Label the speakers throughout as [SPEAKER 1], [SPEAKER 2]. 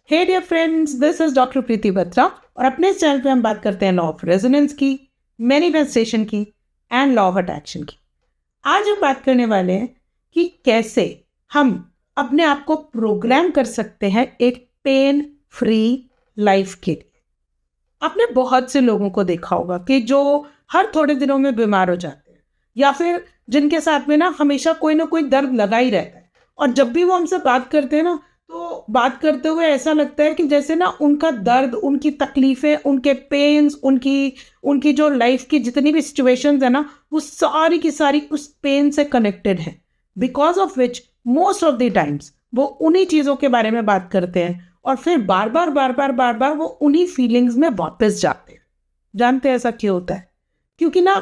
[SPEAKER 1] Hey dear friends, this is doctor Preeti Batra और अपने इस चैनल पे हम बात करते हैं लॉ ऑफ रेजोनेंस की, मैनिफेस्टेशन की एंड लॉ ऑफ अट्रैक्शन की। आज हम बात करने वाले हैं कि कैसे हम अपने आप को प्रोग्राम कर सकते हैं एक पेन फ्री लाइफ के लिए। आपने बहुत से लोगों को देखा होगा कि जो हर थोड़े दिनों में बीमार हो जाते हैं या फिर जिनके साथ में ना हमेशा कोई ना कोई दर्द लगा ही रहता है, और जब भी वो हमसे बात करते हैं ना, तो बात करते हुए ऐसा लगता है कि जैसे ना उनका दर्द, उनकी तकलीफ़ें, उनके पेन्स, उनकी उनकी जो लाइफ की जितनी भी सिचुएशंस है ना, वो सारी की सारी उस पेन से कनेक्टेड है। Because of which most of the times वो उन्हीं चीज़ों के बारे में बात करते हैं और फिर बार बार वो उन्हीं फीलिंग्स में वापस जाते हैं। जानते हैं ऐसा क्यों होता है? क्योंकि ना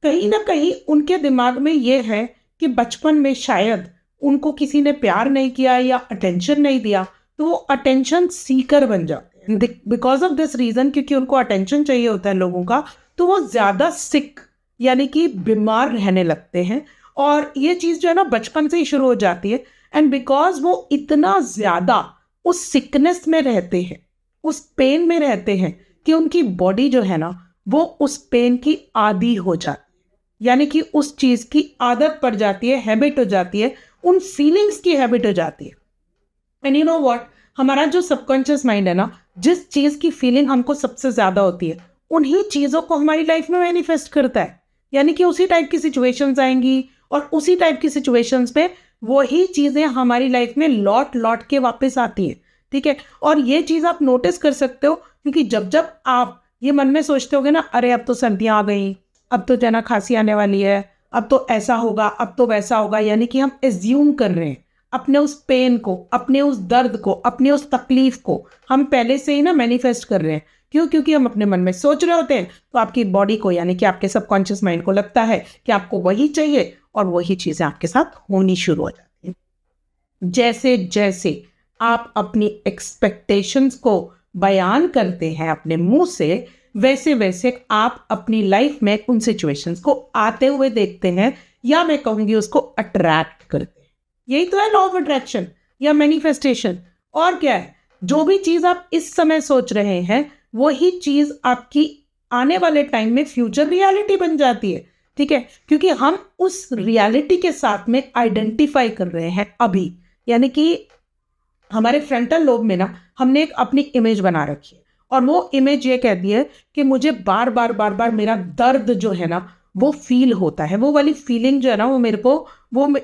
[SPEAKER 1] कहीं उनके दिमाग में ये है कि बचपन में शायद उनको किसी ने प्यार नहीं किया या अटेंशन नहीं दिया, तो वो अटेंशन सीकर बन जाते हैं। बिकॉज ऑफ दिस रीज़न, क्योंकि उनको अटेंशन चाहिए होता है लोगों का, तो वो ज़्यादा सिक यानी कि बीमार रहने लगते हैं। और ये चीज़ जो है ना बचपन से ही शुरू हो जाती है। एंड बिकॉज वो इतना ज़्यादा उस सिकनेस में रहते हैं, उस पेन में रहते हैं कि उनकी बॉडी जो है ना वो उस पेन की आदी हो जाती है, यानी कि उस चीज़ की आदत पड़ जाती है, हैबिट हो जाती है, उन फीलिंग्स की हैबिट हो जाती है। एंड यू नो व्हाट, हमारा जो सबकॉन्शियस माइंड है ना, जिस चीज़ की फीलिंग हमको सबसे ज़्यादा होती है उन्हीं चीज़ों को हमारी लाइफ में मैनिफेस्ट करता है। यानी कि उसी टाइप की सिचुएशंस आएंगी और उसी टाइप की सिचुएशंस पे वही चीज़ें हमारी लाइफ में लौट लौट के वापस आती हैं। ठीक है, और ये चीज़ आप नोटिस कर सकते हो, क्योंकि जब जब आप ये मन में सोचते होगे ना, अरे अब तो सर्दियाँ आ गई, अब तो जना खांसी आने वाली है, अब तो ऐसा होगा, अब तो वैसा होगा, यानी कि हम एज्यूम कर रहे हैं अपने उस पेन को, अपने उस दर्द को, अपने उस तकलीफ को हम पहले से ही ना मैनिफेस्ट कर रहे हैं। क्यों? क्योंकि हम अपने मन में सोच रहे होते हैं, तो आपकी बॉडी को यानी कि आपके सबकॉन्शियस माइंड को लगता है कि आपको वही चाहिए और वही चीज़ें आपके साथ होनी शुरू हो जाती हैं। जैसे जैसे आप अपनी एक्सपेक्टेशंस को बयान करते हैं अपने मुंह से, वैसे वैसे आप अपनी लाइफ में उन सिचुएशंस को आते हुए देखते हैं, या मैं कहूँगी उसको अट्रैक्ट करते हैं। यही तो है लॉ ऑफ अट्रैक्शन या मैनिफेस्टेशन। और क्या है? जो भी चीज़ आप इस समय सोच रहे हैं वही चीज़ आपकी आने वाले टाइम में फ्यूचर रियलिटी बन जाती है। ठीक है, क्योंकि हम उस रियलिटी के साथ में आइडेंटिफाई कर रहे हैं अभी, यानी कि हमारे फ्रंटल लोब में ना हमने एक अपनी इमेज बना रखी है, और वो इमेज ये कहती है कि मुझे बार बार मेरा दर्द जो है ना वो फील होता है। वो वाली फीलिंग जो है ना वो मेरे को,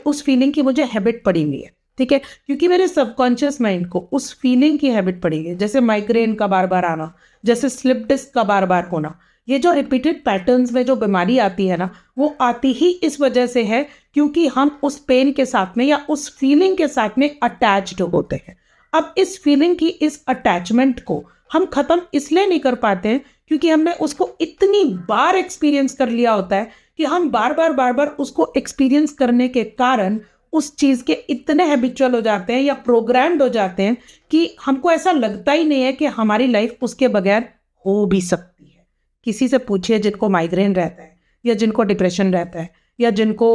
[SPEAKER 1] उस फीलिंग की मुझे हैबिट पड़ी हुई है। ठीक है, क्योंकि मेरे सबकॉन्शियस माइंड को उस फीलिंग की हैबिट पड़ी हुई है। जैसे माइग्रेन का बार बार आना, जैसे स्लिप डिस्क का बार बार होना, ये जो रिपीटेड पैटर्न्स में जो बीमारी आती है ना, वो आती ही इस वजह से है क्योंकि हम उस पेन के साथ में या उस फीलिंग के साथ में अटैच्ड होते हैं। अब इस फीलिंग की, इस अटैचमेंट को हम ख़त्म इसलिए नहीं कर पाते हैं क्योंकि हमने उसको इतनी बार एक्सपीरियंस कर लिया होता है कि हम बार बार उसको एक्सपीरियंस करने के कारण उस चीज़ के इतने हैबिचुअल हो जाते हैं या प्रोग्राम्ड हो जाते हैं कि हमको ऐसा लगता ही नहीं है कि हमारी लाइफ उसके बगैर हो भी सकती है। किसी से पूछिए जिनको माइग्रेन रहता है, या जिनको डिप्रेशन रहता है, या जिनको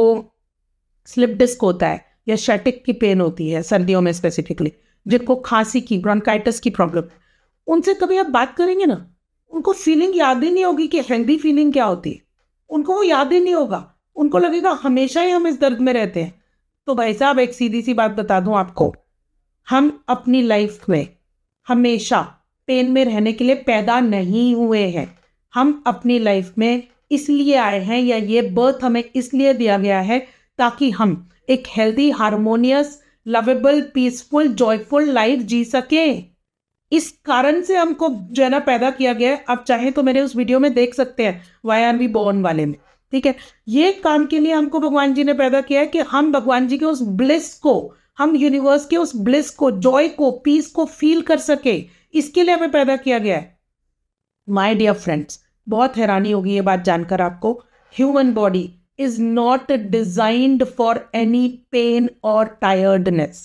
[SPEAKER 1] स्लिप डिस्क होता है, या शैटिक की पेन होती है सर्दियों में स्पेसिफिकली, जिनको खांसी की, ब्रोंकाइटिस की प्रॉब्लम है, उनसे कभी आप बात करेंगे ना, उनको फीलिंग याद ही नहीं होगी कि हेल्दी फीलिंग क्या होती है। उनको वो याद ही नहीं होगा। उनको लगेगा हमेशा ही हम इस दर्द में रहते हैं। तो भाई साहब, एक सीधी सी बात बता दूं आपको, हम अपनी लाइफ में हमेशा पेन में रहने के लिए पैदा नहीं हुए हैं। हम अपनी लाइफ में इसलिए आए हैं, या ये बर्थ हमें इसलिए दिया गया है ताकि हम एक healthy, harmonious, lovable, peaceful, joyful life जी सकें। इस कारण से हमको जो है ना पैदा किया गया है। आप चाहें तो मेरे उस वीडियो में देख सकते हैं, व्हाई आर वी बोर्न वाले में। ठीक है, ये काम के लिए हमको भगवान जी ने पैदा किया है कि हम भगवान जी के उस ब्लिस को, हम यूनिवर्स के उस ब्लिस को, जॉय को, पीस को फील कर सके। इसके लिए हमें पैदा किया गया है। माय डियर फ्रेंड्स, बहुत हैरानी होगी ये बात जानकर आपको, human body is not designed for any pain और टायर्डनेस।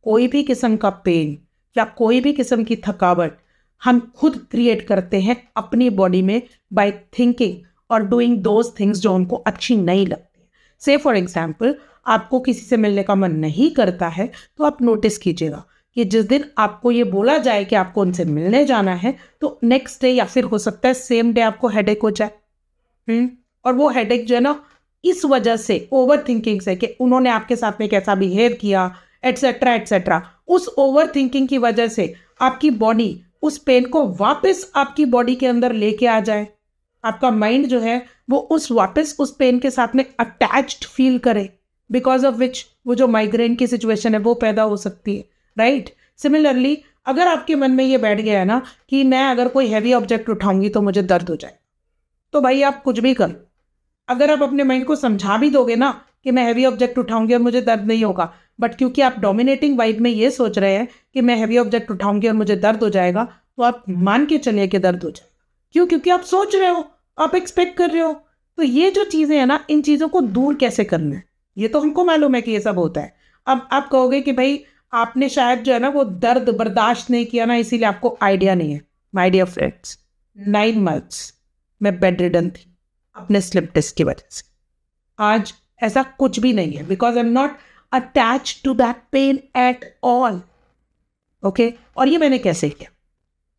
[SPEAKER 1] कोई भी किस्म का पेन या कोई भी किस्म की थकावट हम खुद क्रिएट करते हैं अपनी बॉडी में बाय थिंकिंग और डूइंग दोज थिंग्स जो हमको अच्छी नहीं लगती। से फॉर एग्जाम्पल, आपको किसी से मिलने का मन नहीं करता है तो आप नोटिस कीजिएगा कि जिस दिन आपको ये बोला जाए कि आपको उनसे मिलने जाना है तो नेक्स्ट डे या फिर हो सकता है सेम डे आपको हेडेक हो जाए। और वो हेडेक जो है ना इस वजह से, ओवर थिंकिंग से, कि उन्होंने आपके साथ में कैसा बिहेव किया एट्सेट्रा एट्सेट्रा, उस ओवर थिंकिंग की वजह से आपकी बॉडी उस पेन को वापस आपकी बॉडी के अंदर लेके आ जाए। आपका माइंड जो है वो वापस उस पेन के साथ में अटैच्ड फील करे, बिकॉज ऑफ विच वो जो माइग्रेन की सिचुएशन है वो पैदा हो सकती है, राइट। सिमिलरली अगर आपके मन में ये बैठ गया है ना कि मैं अगर कोई हैवी ऑब्जेक्ट उठाऊंगी तो मुझे दर्द हो जाए, तो भाई आप कुछ भी कर, अगर आप अपने माइंड को समझा भी दोगे ना कि मैं हैवी ऑब्जेक्ट उठाऊंगी और मुझे दर्द नहीं होगा, बट क्योंकि आप डोमिनेटिंग वाइब में ये सोच रहे हैं कि मैं हैवी ऑब्जेक्ट उठाऊंगी और मुझे दर्द हो जाएगा, तो आप मान के चलिए कि दर्द हो जाएगा। क्यों? क्योंकि आप सोच रहे हो, आप एक्सपेक्ट कर रहे हो। तो ये जो चीज़ें हैं ना, इन चीज़ों को दूर कैसे करना है, ये तो हमको मालूम है कि ये सब होता है। अब आप कहोगे कि भाई आपने शायद जो है ना वो दर्द बर्दाश्त नहीं किया ना, इसीलिए आपको आइडिया नहीं है। माय डियर फ्रेंड्स, 9 months मैं बेड रिडन थी अपने स्लिप डिस्क की वजह से। आज ऐसा कुछ भी नहीं है, because I am not attach to that pain at all. Okay, और ये मैंने कैसे किया?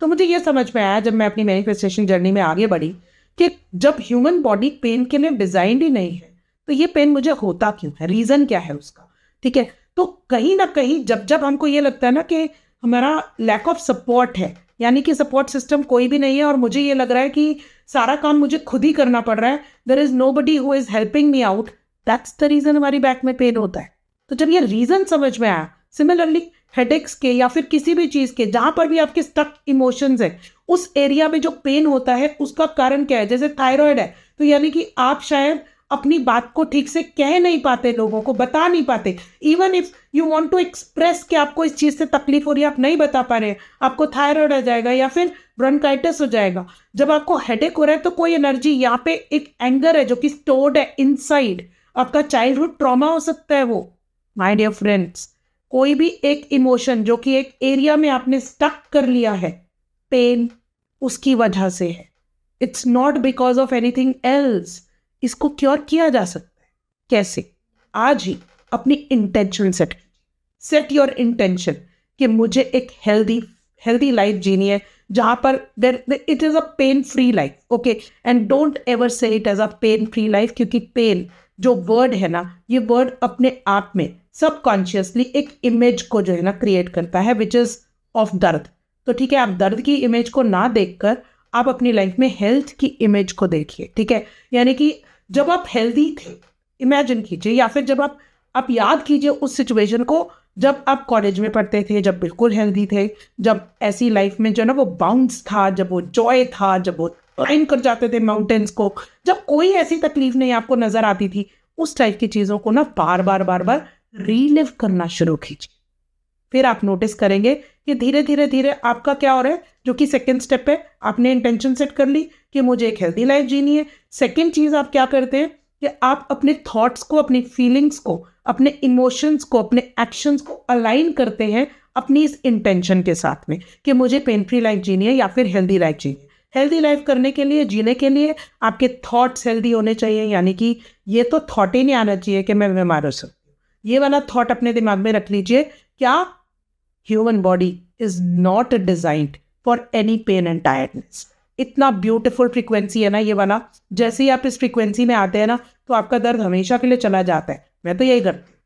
[SPEAKER 1] तो मुझे ये समझ में आया जब मैं अपनी मैनिफेस्टेशन जर्नी में आगे बढ़ी कि जब ह्यूमन बॉडी पेन के लिए डिजाइंड ही नहीं है तो ये पेन मुझे होता क्यों है, रीजन क्या है उसका। ठीक है, तो कहीं ना कहीं जब जब हमको ये लगता है ना कि हमारा लैक ऑफ सपोर्ट है, यानी कि सपोर्ट सिस्टम कोई भी नहीं है और मुझे ये लग रहा है कि सारा काम मुझे खुद ही करना पड़ रहा है, there is nobody who is helping me out, that's the reason हमारी बैक में पेन होता है। तो जब ये रीजन समझ में आया, सिमिलरली हेडेक्स के या फिर किसी भी चीज के जहां पर भी आपके स्टक इमोशंस है, उस एरिया में जो पेन होता है उसका कारण क्या है। जैसे थायराइड है तो यानी कि आप शायद अपनी बात को ठीक से कह नहीं पाते, लोगों को बता नहीं पाते। Even if you want to express कि आपको इस चीज से तकलीफ हो रही है, आप नहीं बता पा रहे, आपको थायराइड आ जाएगा या फिर ब्रोंकाइटिस हो जाएगा। जब आपको हेडेक हो रहा है तो कोई एनर्जी, यहाँ पे एक एंगर है जो कि स्टोर्ड है इनसाइड, आपका चाइल्डहुड ट्रॉमा हो सकता है वो। माय डियर फ्रेंड्स, कोई भी एक इमोशन जो कि एक एरिया में आपने स्टक कर लिया है, पेन उसकी वजह से है। It's not because of anything else. इसको क्योर किया जा सकता है कैसे? आज ही अपनी इंटेंशन सेट योर इंटेंशन कि मुझे एक हेल्दी लाइफ जीनी है जहां पर it is a pain free life. Okay, and don't ever say it as a pain free life, क्योंकि पेन जो वर्ड है ना, ये वर्ड अपने आप में सबकॉन्शियसली एक इमेज को जो है ना क्रिएट करता है, विच इज ऑफ दर्द। तो ठीक है, आप दर्द की इमेज को ना देखकर आप अपनी लाइफ में हेल्थ की इमेज को देखिए। ठीक है, यानी कि जब आप हेल्दी थे, इमेजिन कीजिए, या फिर जब आप याद कीजिए उस सिचुएशन को जब आप कॉलेज में पढ़ते थे, जब बिल्कुल हेल्दी थे, जब ऐसी लाइफ में जो ना वो बाउंस था, जब वो जॉय था, जब वो क्लाइंब कर जाते थे माउंटेन्स को, जब कोई ऐसी तकलीफ नहीं आपको नजर आती थी। उस टाइप की चीज़ों को ना बार बार रीलिव करना शुरू कीजिए। फिर आप नोटिस करेंगे कि धीरे धीरे आपका क्या हो रहा है, जो कि सेकंड स्टेप है। आपने इंटेंशन सेट कर ली कि मुझे एक हेल्दी लाइफ जीनी है। सेकंड चीज़ आप क्या करते हैं कि आप अपने थॉट्स को, अपनी फीलिंग्स को, अपने इमोशंस को, अपने एक्शंस को अलाइन करते हैं अपनी इस इंटेंशन के साथ में कि मुझे पेन फ्री लाइफ जीनी है या फिर हेल्दी लाइफ जीनी है। हेल्दी लाइफ करने के लिए, जीने के लिए आपके थॉट्स हेल्दी होने चाहिए, यानी कि ये तो थॉट ही नहीं आना चाहिए कि मैं बीमार हो सकती हूँ। ये वाला थॉट अपने दिमाग में रख लीजिए, क्या human body is not designed for any pain and tiredness. इतना ब्यूटीफुल फ्रीक्वेंसी है ना ये वाला, जैसे ही आप इस फ्रीक्वेंसी में आते हैं ना तो आपका दर्द हमेशा के लिए चला जाता है। मैं तो यही करती हूँ।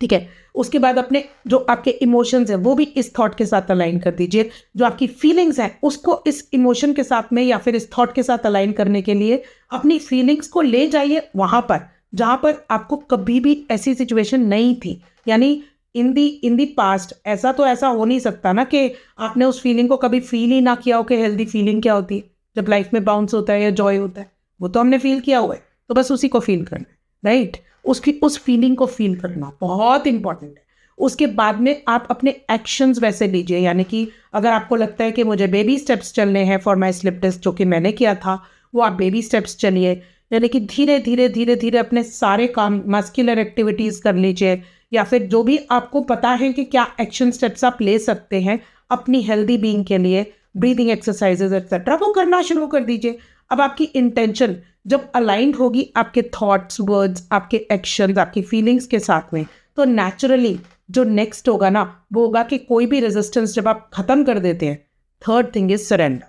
[SPEAKER 1] ठीक है, उसके बाद अपने जो आपके इमोशंस हैं वो भी इस थॉट के साथ अलाइन कर दीजिए। जो आपकी फीलिंग्स हैं उसको इस इमोशन के साथ में या फिर इस थॉट के साथ अलाइन करने के लिए अपनी फीलिंग्स को ले जाइए वहां पर जहां पर आपको कभी भी ऐसी सिचुएशन नहीं थी। यानी इन दी पास्ट ऐसा हो नहीं सकता ना कि आपने उस फीलिंग को कभी फील ही ना किया हो कि हेल्दी फीलिंग क्या होती है, जब लाइफ में बाउंस होता है या जॉय होता है। वो तो हमने फील किया हुआ है, तो बस उसी को फील करना है, राइट। उस फीलिंग को फील करना बहुत इंपॉर्टेंट है। उसके बाद में आप अपने एक्शंस वैसे लीजिए, यानी कि अगर आपको लगता है कि मुझे बेबी स्टेप्स चलने हैं फॉर माई स्लिप टेस्ट, जो कि मैंने किया था, वो आप बेबी स्टेप्स चलिए। यानी कि धीरे धीरे अपने सारे काम, मस्कुलर एक्टिविटीज़ कर लीजिए, या फिर जो भी आपको पता है कि क्या एक्शन स्टेप्स आप ले सकते हैं अपनी हेल्दी बीइंग के लिए, ब्रीदिंग एक्सरसाइजेज एक्सेट्रा, वो करना शुरू कर दीजिए। अब आपकी इंटेंशन जब अलाइंड होगी आपके थॉट्स, वर्ड्स, आपके एक्शंस, आपकी फीलिंग्स के साथ में, तो नेचुरली जो नेक्स्ट होगा ना वो होगा कि कोई भी रेजिस्टेंस जब आप खत्म कर देते हैं, third thing is surrender.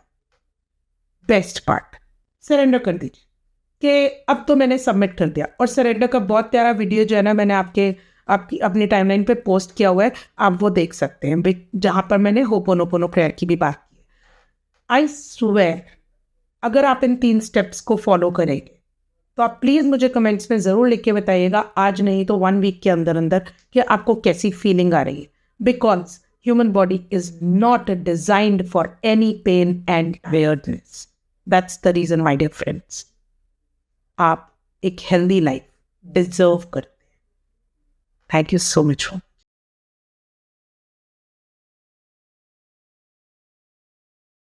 [SPEAKER 1] Best part, surrender कर दीजिए कि अब तो मैंने सबमिट कर दिया। और सरेंडर का बहुत प्यारा वीडियो जो है ना मैंने आपकी अपनी टाइमलाइन पे पोस्ट किया हुआ है, आप वो देख सकते हैं जहाँ पर मैंने होपोनोपोनो प्रेयर की भी बात की। आई स्वेयर अगर आप इन 3 स्टेप्स को फॉलो करेंगे तो आप प्लीज़ मुझे कमेंट्स में ज़रूर लिख के बताइएगा, आज नहीं तो 1 वीक के अंदर अंदर, कि आपको कैसी फीलिंग आ रही है। Because human body is not designed for any pain and weirdness. That's the reason my dear friends, आप एक हेल्दी लाइफ डिजर्व करते हैं। Thank you so much.